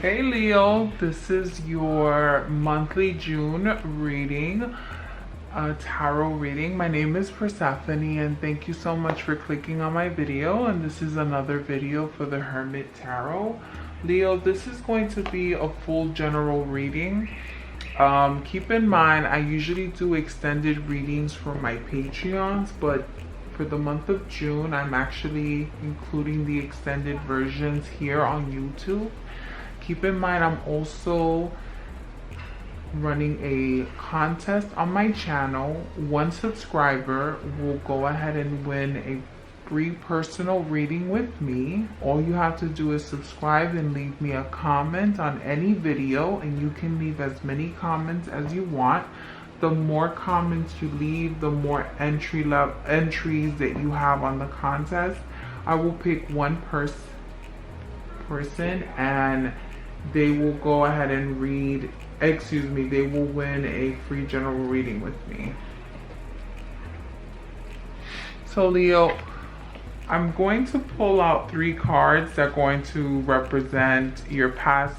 Hey Leo, this is your monthly June reading, tarot reading. My name is Persephone and thank you so much for clicking on my video, and this is another video for the Hermit Tarot. Leo, this is going to be a full general reading. Keep in mind, I usually do extended readings for my Patreons, but for the month of June, I'm actually including the extended versions here on YouTube. Keep in mind, I'm also running a contest on my channel. One subscriber will go ahead and win a free personal reading with me. All you have to do is subscribe and leave me a comment on any video, and you can leave as many comments as you want. The more comments you leave, the more entries that you have on the contest. I will pick one person and they will go ahead and they will win a free general reading with me. So Leo, I'm going to pull out 3 cards that are going to represent your past,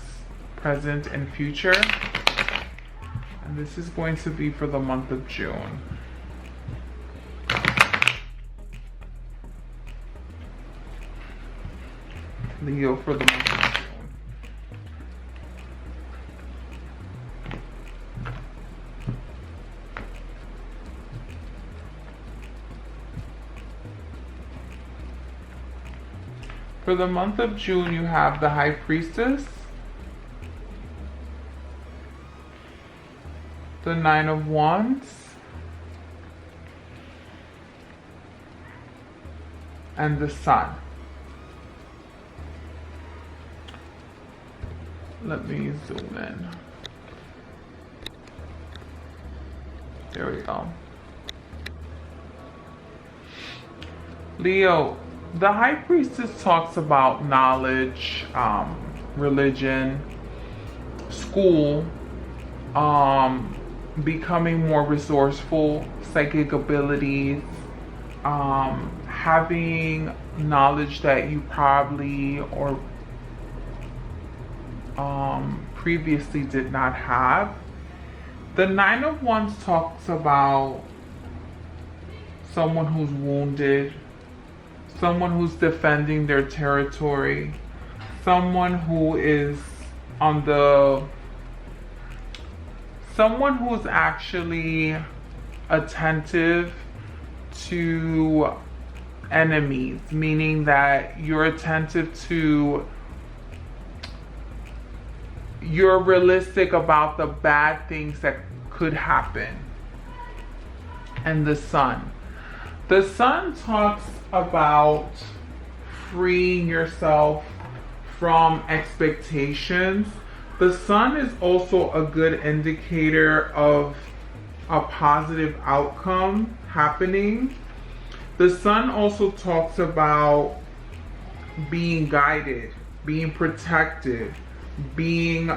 present, and future. And this is going to be for the month of June. Leo, for the month of June. For the month of June, you have the High Priestess, the Nine of Wands, and the Sun. Let me zoom in. There we go. Leo, the High Priestess talks about knowledge, religion, school, becoming more resourceful, psychic abilities, having knowledge that you probably or previously did not have. The Nine of Wands talks about someone who's wounded, someone who's defending their territory, someone who is someone who's actually attentive to enemies, meaning that you're attentive to, you're realistic about the bad things that could happen. And the Sun. The Sun talks about freeing yourself from expectations. The Sun is also a good indicator of a positive outcome happening. The Sun also talks about being guided, being protected, being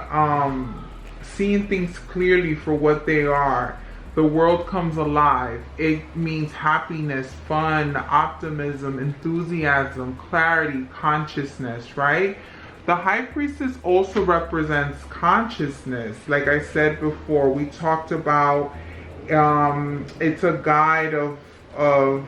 seeing things clearly for what they are. The world comes alive. It means happiness, fun, optimism, enthusiasm, clarity, consciousness, right? The High Priestess also represents consciousness. Like I said before, we talked about it's a guide of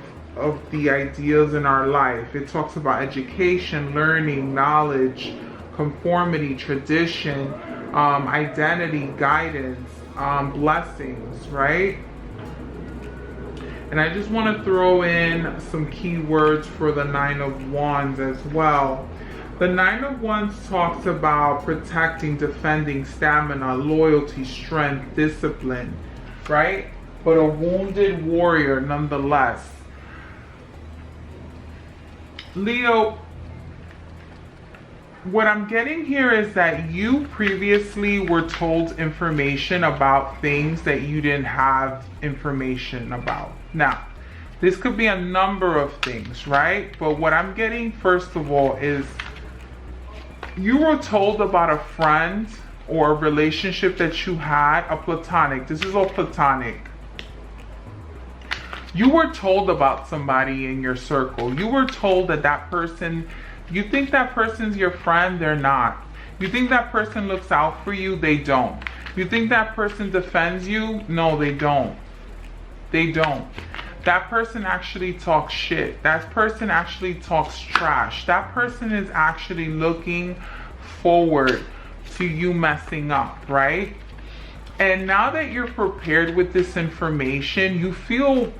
the ideas in our life. It talks about education, learning, knowledge, conformity, tradition, identity, guidance, blessings, right? And I just want to throw in some key words for the Nine of Wands as well. The Nine of Wands talks about protecting, defending, stamina, loyalty, strength, discipline, right? But a wounded warrior nonetheless. Leo, what I'm getting here is that you previously were told information about things that you didn't have information about. Now, this could be a number of things, right? But what I'm getting, first of all, is you were told about a friend or a relationship that you had, a platonic. This is all platonic. You were told about somebody in your circle. You were told that that person, you think that person's your friend, they're not. You think that person looks out for you? They don't. You think that person defends you? No, they don't. They don't. That person actually talks shit. That person actually talks trash. That person is actually looking forward to you messing up, right? And now that you're prepared with this information, you feel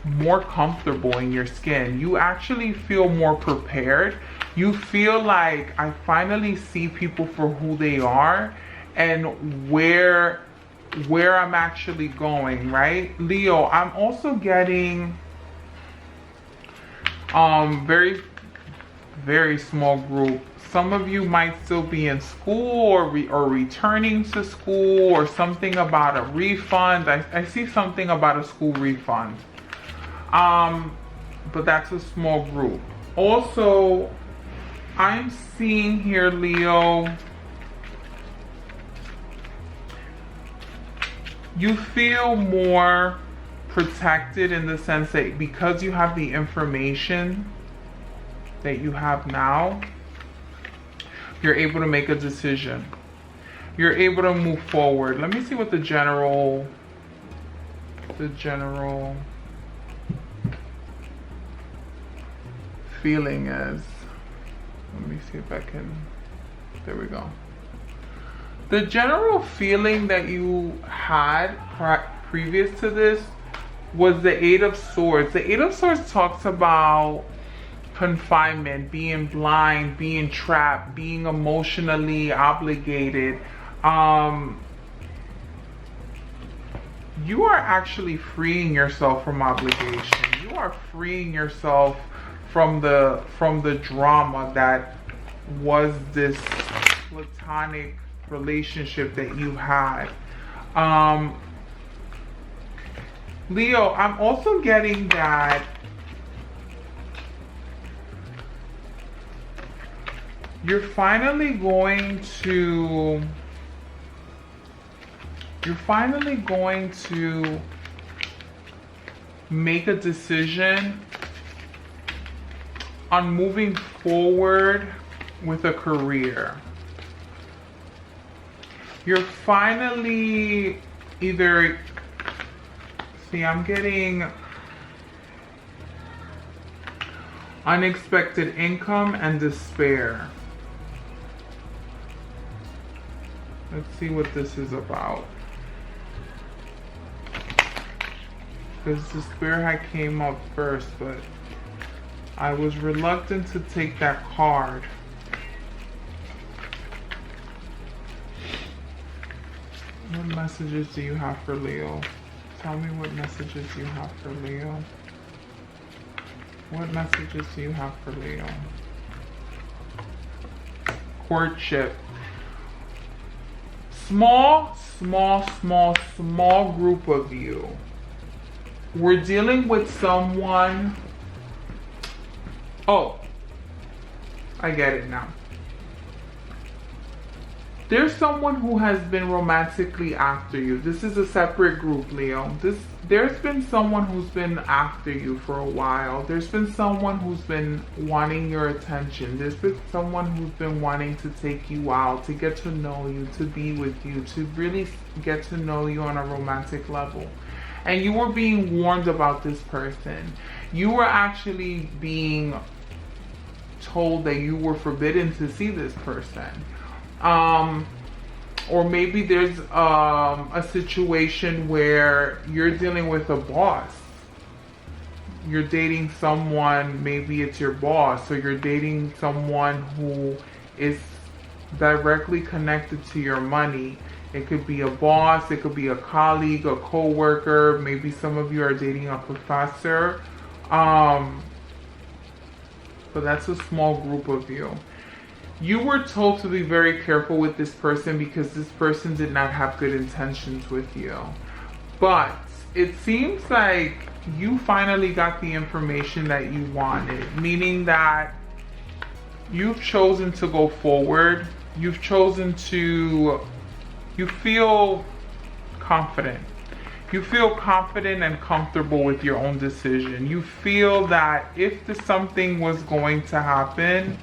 more comfortable in your skin. You actually feel more prepared. You feel like I finally see people for who they are and where I'm actually going, right? Leo, I'm also getting very, very small group. Some of you might still be in school or returning to school, or something about a refund. I see something about a school refund. But that's a small group. Also, I'm seeing here, Leo, you feel more protected in the sense that because you have the information that you have now, you're able to make a decision. You're able to move forward. Let me see what the general feeling is. Let me see if I can, there we go. The general feeling that you had previous to this was the Eight of Swords. The Eight of Swords talks about confinement, being blind, being trapped, being emotionally obligated. You are actually freeing yourself from obligation. You are freeing yourself from the drama that was this platonic relationship that you had. Leo, I'm also getting that you're finally going to make a decision on moving forward with a career. You're finally either, see, I'm getting unexpected income and despair. Let's see what this is about. Because despair had came up first, but I was reluctant to take that card. What messages do you have for Leo? Tell me what messages you have for Leo. What messages do you have for Leo? Courtship. Small group of you. We're dealing with someone. Oh, I get it now. There's someone who has been romantically after you. This is a separate group, Leo. There's been someone who's been after you for a while. There's been someone who's been wanting your attention. There's been someone who's been wanting to take you out, to get to know you, to be with you, to really get to know you on a romantic level. And you were being warned about this person. You were actually being told that you were forbidden to see this person. Or maybe there's a situation where you're dealing with a boss. You're dating someone, maybe it's your boss, or you're dating someone who is directly connected to your money. It could be a boss, it could be a colleague, a co-worker, maybe some of you are dating a professor. But that's a small group of you. You were told to be very careful with this person because this person did not have good intentions with you. But it seems like you finally got the information that you wanted, meaning that you've chosen to go forward. You've chosen to, you feel confident. You feel confident and comfortable with your own decision. You feel that if something was going to happen,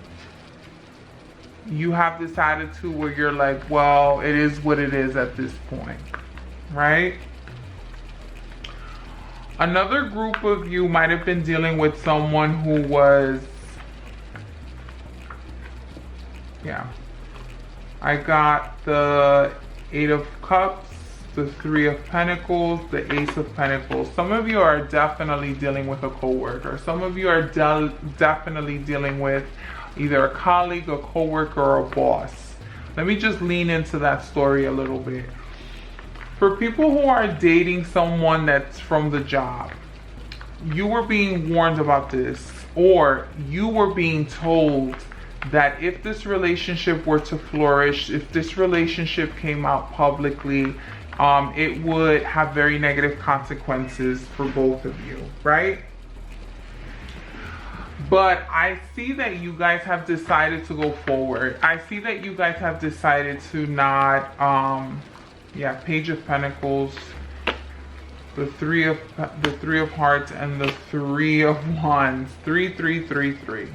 you have this attitude where you're like, well, it is what it is at this point, right? Another group of you might have been dealing with someone who was, yeah. I got the 8 of Cups, the 3 of Pentacles, the Ace of Pentacles. Some of you are definitely dealing with a coworker. Some of you are definitely dealing with either a colleague, a coworker, or a boss. Let me just lean into that story a little bit. For people who are dating someone that's from the job, you were being warned about this, or you were being told that if this relationship were to flourish, if this relationship came out publicly, it would have very negative consequences for both of you, right? But I see that you guys have decided to go forward. I see that you guys have decided to not, Page of Pentacles, the three of Hearts, and the 3 of Wands. 3, 3, 3, 3.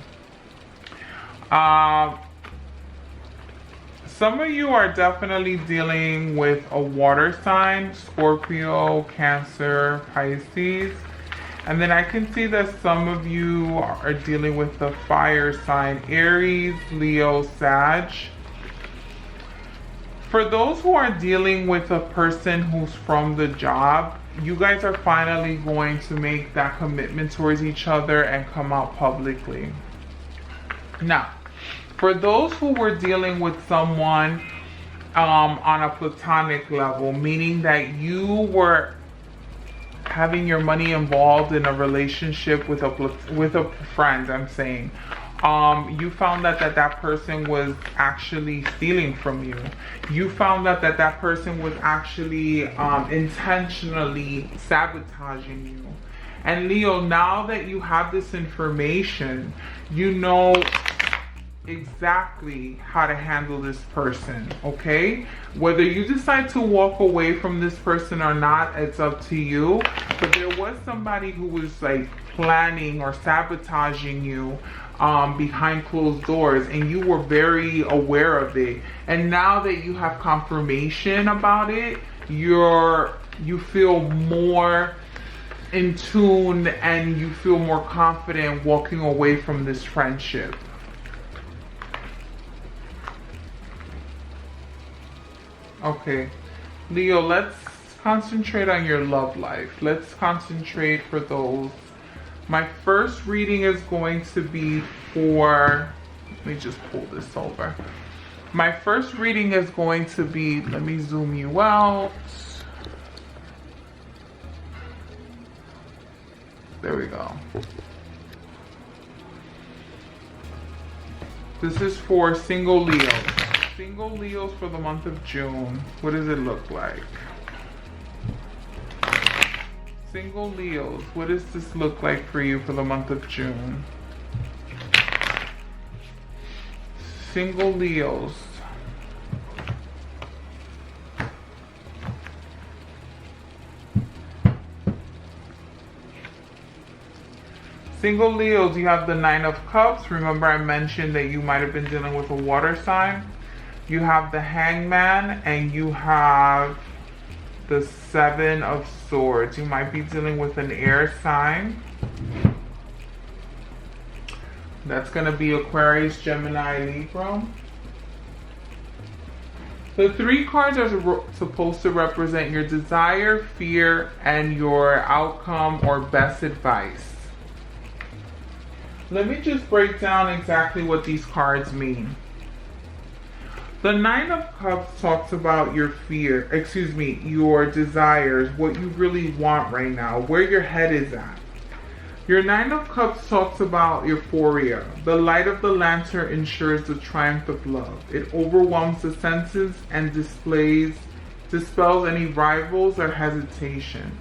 Some of you are definitely dealing with a water sign, Scorpio, Cancer, Pisces. And then I can see that some of you are dealing with the fire sign, Aries, Leo, Sag. For those who are dealing with a person who's from the job, you guys are finally going to make that commitment towards each other and come out publicly. Now, for those who were dealing with someone on a platonic level, meaning that you were having your money involved in a relationship with a friend, I'm saying, you found out that that person was actually stealing from you. You found out that that person was actually intentionally sabotaging you. And Leo, now that you have this information, you know exactly how to handle this person, okay? Whether you decide to walk away from this person or not, it's up to you. But there was somebody who was like planning or sabotaging you behind closed doors, and you were very aware of it. And now that you have confirmation about it, you feel more in tune and you feel more confident walking away from this friendship. Okay, Leo, let's concentrate on your love life. Let's concentrate for those. My first reading is going to be for, let me just pull this over. My first reading is going to be, let me zoom you out. There we go. This is for single Leos. Single Leos for the month of June. What does it look like? Single Leos, what does this look like for you for the month of June? Single Leos. Single Leos, you have the 9 of Cups. Remember I mentioned that you might have been dealing with a water sign. You have the Hangman, and you have the 7 of Swords. You might be dealing with an air sign. That's going to be Aquarius, Gemini, Libra. The 3 cards are supposed to represent your desire, fear, and your outcome or best advice. Let me just break down exactly what these cards mean. The 9 of Cups talks about your your desires, what you really want right now, where your head is at. Your 9 of Cups talks about euphoria. The light of the lantern ensures the triumph of love. It overwhelms the senses and dispels any rivals or hesitation.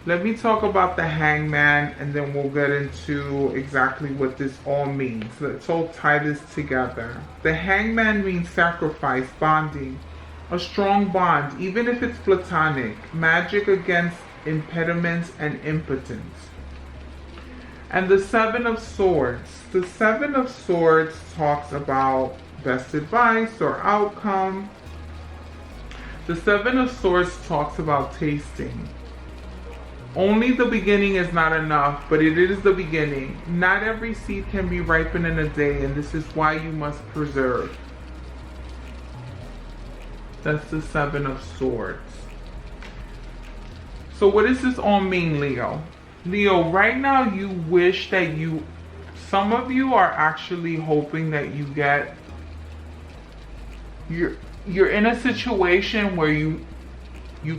Let me talk about the Hangman, and then we'll get into exactly what this all means. Let's all tie this together. The Hangman means sacrifice, bonding, a strong bond, even if it's platonic, magic against impediments and impotence. And the 7 of Swords. The 7 of Swords talks about best advice or outcome. The Seven of Swords talks about tasting. Only the beginning is not enough, but it is the beginning. Not every seed can be ripened in a day, and this is why you must preserve. That's the Seven of Swords. So what does this all mean, Leo? Leo, right now you wish that some of you are actually hoping that you get, you're in a situation where you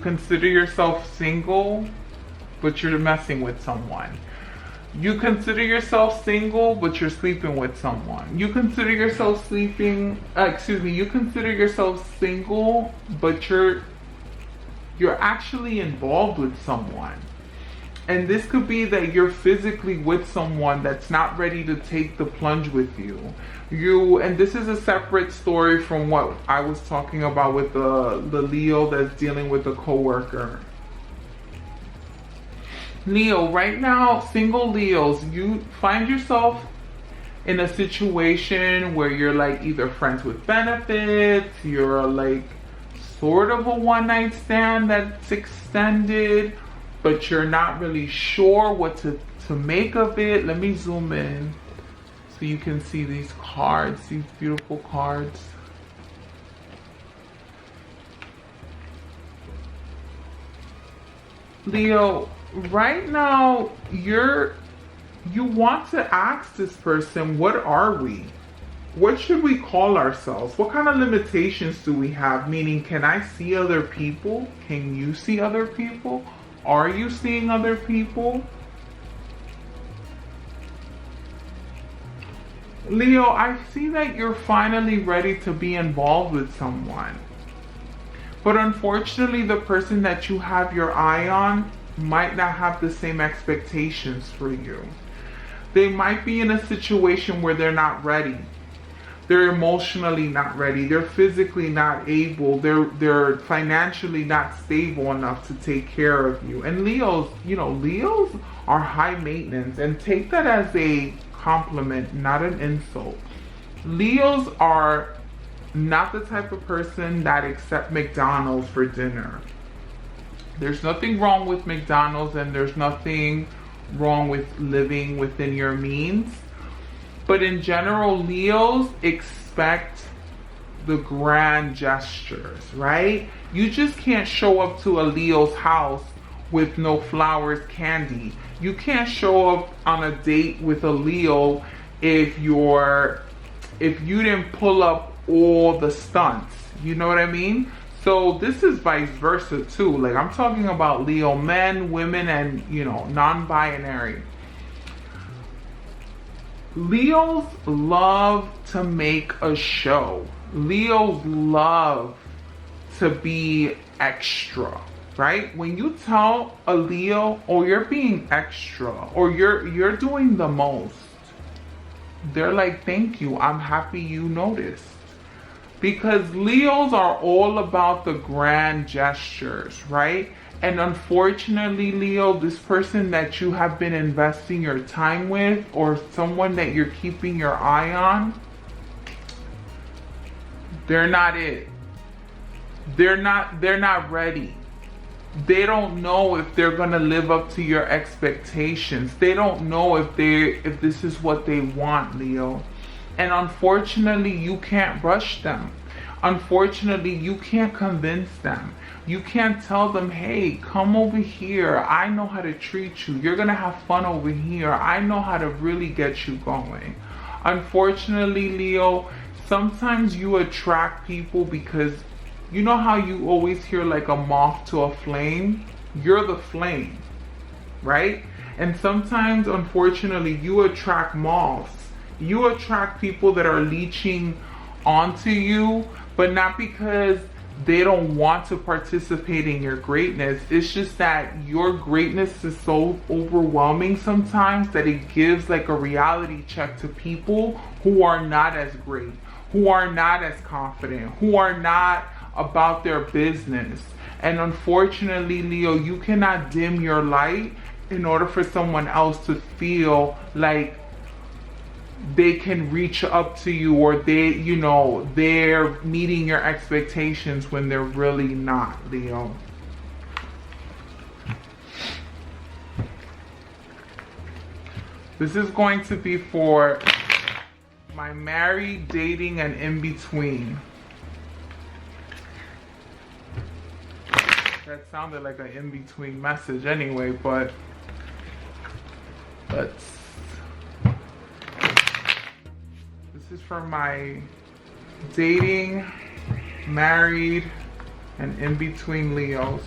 consider yourself single, but you're messing with someone. You consider yourself single, but you're sleeping with someone. You consider yourself you consider yourself single, but you're actually involved with someone. And this could be that you're physically with someone that's not ready to take the plunge with you. And this is a separate story from what I was talking about with the Leo that's dealing with a coworker. Leo, right now, single Leos, you find yourself in a situation where you're like either friends with benefits, you're like sort of a one-night stand that's extended, but you're not really sure what to make of it. Let me zoom in so you can see these cards, these beautiful cards. Leo, right now you want to ask this person, what are we? What should we call ourselves? What kind of limitations do we have? Meaning, can I see other people? Can you see other people? Are you seeing other people? Leo, I see that you're finally ready to be involved with someone. But unfortunately, the person that you have your eye on might not have the same expectations for you. They might be in a situation where they're not ready. They're emotionally not ready. They're physically not able. They're financially not stable enough to take care of you. And Leos, Leos are high maintenance, and take that as a compliment, not an insult. Leos are not the type of person that accept McDonald's for dinner. There's nothing wrong with McDonald's, and there's nothing wrong with living within your means. But in general, Leos expect the grand gestures, right? You just can't show up to a Leo's house with no flowers, candy. You can't show up on a date with a Leo if you didn't pull up all the stunts. You know what I mean? So this is vice versa too. Like, I'm talking about Leo men, women, and non-binary. Leos love to make a show. Leos love to be extra, right? When you tell a Leo, oh, you're being extra, or you're doing the most, they're like, thank you, I'm happy you noticed. Because Leos are all about the grand gestures, right? And unfortunately, Leo, this person that you have been investing your time with, or someone that you're keeping your eye on, they're not it. They're not ready. They don't know if they're gonna live up to your expectations. They don't know if this is what they want, Leo. And unfortunately, you can't rush them. Unfortunately, you can't convince them. You can't tell them, hey, come over here. I know how to treat you. You're gonna have fun over here. I know how to really get you going. Unfortunately, Leo, sometimes you attract people because you know how you always hear like a moth to a flame? You're the flame, right? And sometimes, unfortunately, you attract moths. You attract people that are leeching onto you, but not because they don't want to participate in your greatness. It's just that your greatness is so overwhelming sometimes that it gives like a reality check to people who are not as great, who are not as confident, who are not about their business. And unfortunately, Leo, you cannot dim your light in order for someone else to feel like they can reach up to you, or they're meeting your expectations when they're really not, Leo. This is going to be for my married, dating, and in between. That sounded like an in-between message anyway, but this is for my dating, married, and in-between Leos.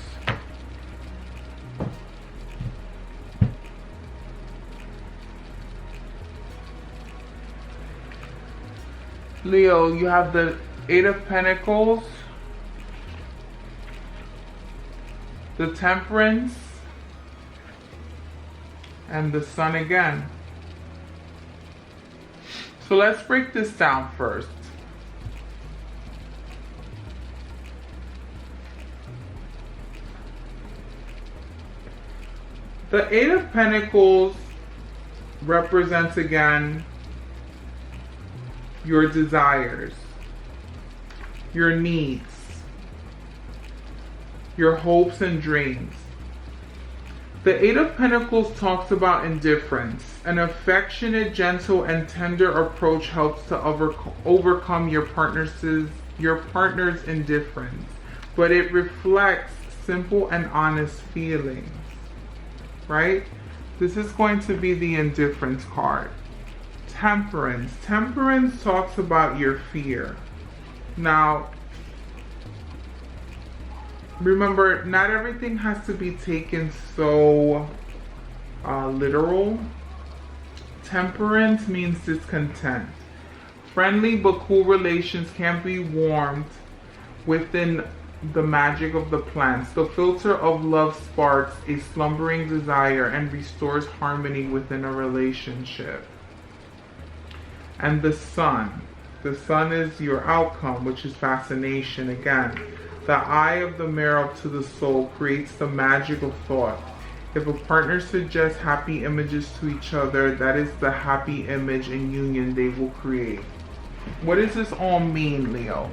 Leo, you have the Eight of Pentacles, the Temperance, and the Sun again. So let's break this down first. The Eight of Pentacles represents again your desires, your needs, your hopes and dreams. The Eight of Pentacles talks about indifference. An affectionate, gentle, and tender approach helps to overcome your partner's indifference, but it reflects simple and honest feelings, right? This is going to be the indifference card. Temperance. Temperance talks about your fear. Now, remember, not everything has to be taken so literal. Temperance means discontent. Friendly but cool relations can be warmed within the magic of the plants. The filter of love sparks a slumbering desire and restores harmony within a relationship. And the Sun. The Sun is your outcome, which is fascination again. The eye of the mirror to the soul creates the magic of thought. If a partner suggests happy images to each other, that is the happy image and union they will create. What does this all mean, Leo?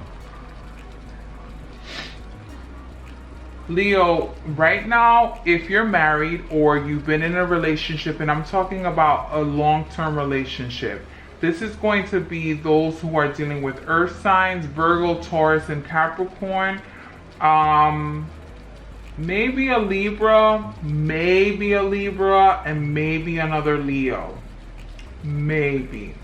Leo, right now, if you're married or you've been in a relationship, and I'm talking about a long-term relationship, this is going to be those who are dealing with earth signs, Virgo, Taurus, and Capricorn. Maybe a Libra, and maybe another Leo. Maybe.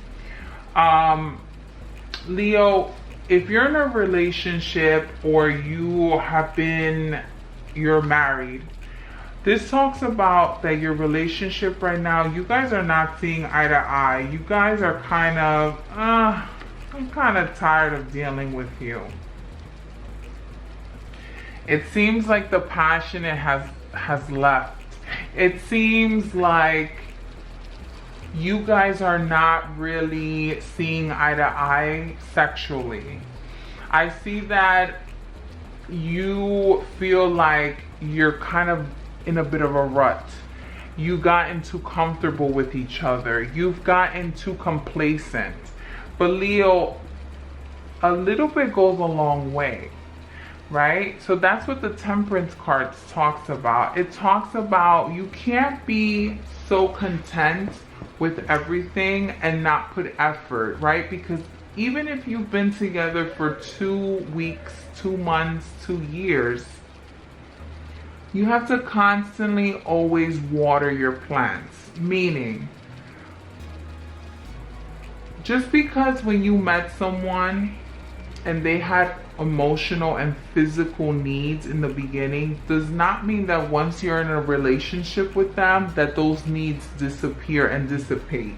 Leo, if you're in a relationship or you're married, this talks about that your relationship right now, you guys are not seeing eye to eye. You guys are kind of, I'm kind of tired of dealing with you. It seems like the passion has left. It seems like you guys are not really seeing eye to eye sexually. I see that you feel like you're kind of in a bit of a rut. You gotten too comfortable with each other. You've gotten too complacent. But Leo, a little bit goes a long way, right? So that's what the Temperance card talks about. It talks about you can't be so content with everything and not put effort, right? Because even if you've been together for 2 weeks, 2 months, 2 years, you have to constantly always water your plants. Meaning, just because when you met someone and they had emotional and physical needs in the beginning does not mean that once you're in a relationship with them that those needs disappear and dissipate.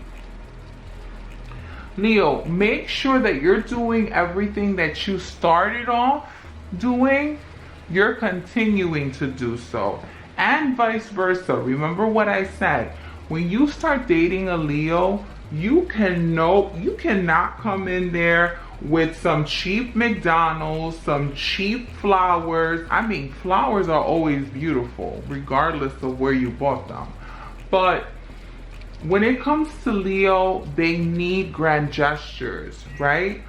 Leo, make sure that you're doing everything that you started off doing, you're continuing to do so, and vice versa. Remember what I said, when you start dating a Leo, you cannot come in there with some cheap McDonald's, some cheap flowers. I mean, flowers are always beautiful regardless of where you bought them, but when it comes to Leo, they need grand gestures, right?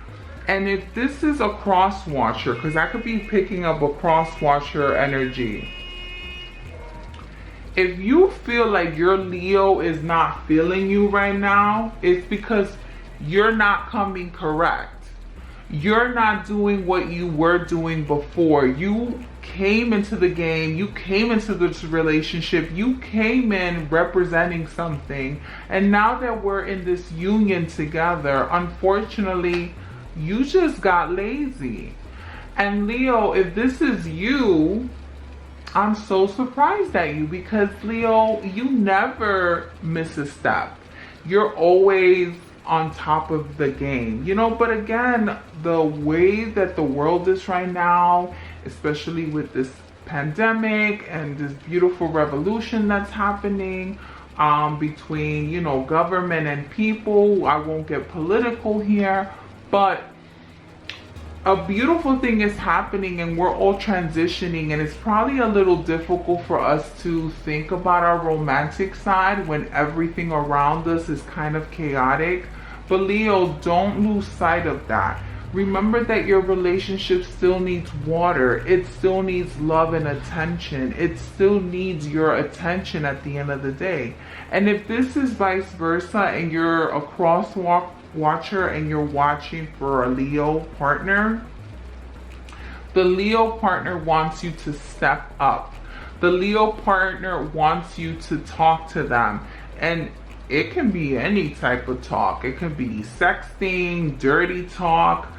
And if this is a cross watcher, because I could be picking up a cross watcher energy. If you feel like your Leo is not feeling you right now, it's because you're not coming correct. You're not doing what you were doing before. You came into the game, you came into this relationship, you came in representing something, and now that we're in this union together, unfortunately, you just got lazy. And Leo, if this is you, I'm so surprised at you, because Leo, you never miss a step. You're always on top of the game, you know. But again, the way that the world is right now, especially with this pandemic and this beautiful revolution that's happening between, you know, government and people, I won't get political here, but a beautiful thing is happening, and we're all transitioning, and it's probably a little difficult for us to think about our romantic side when everything around us is kind of chaotic. But Leo, don't lose sight of that. Remember that your relationship still needs water. It still needs love and attention. It still needs your attention at the end of the day. And if this is vice versa, and you're a watcher and you're watching for a Leo partner, the Leo partner wants you to step up. The Leo partner wants you to talk to them, and it can be any type of talk. It can be sexting, dirty talk,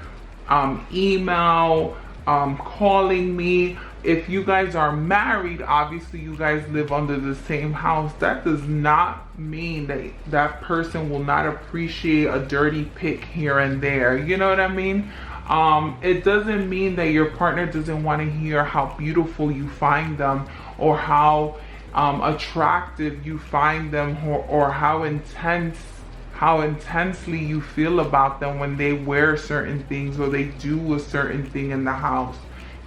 email, calling me. If you guys are married, obviously you guys live under the same house. That does not mean that that person will not appreciate a dirty pic here and there. You know what I mean? It doesn't mean that your partner doesn't want to hear how beautiful you find them, or how attractive you find them, or how intensely you feel about them when they wear certain things or they do a certain thing in the house.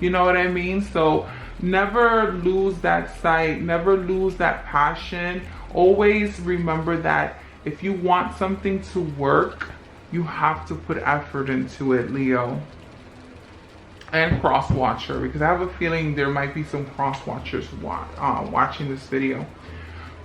You know what I mean? So never lose that sight, never lose that passion. Always remember that if you want something to work, you have to put effort into it, Leo. And cross watcher, because I have a feeling there might be some cross watchers watching this video.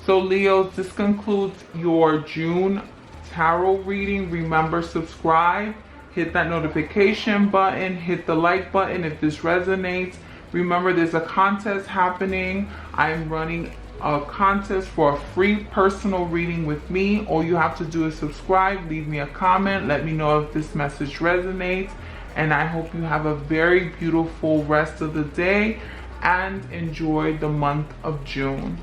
So Leos, this concludes your June tarot reading. Remember, subscribe, hit that notification button, hit the like button if this resonates. Remember, there's a contest happening. I'm running a contest for a free personal reading with me. All you have to do is subscribe, leave me a comment, let me know if this message resonates, and I hope you have a very beautiful rest of the day and enjoy the month of June.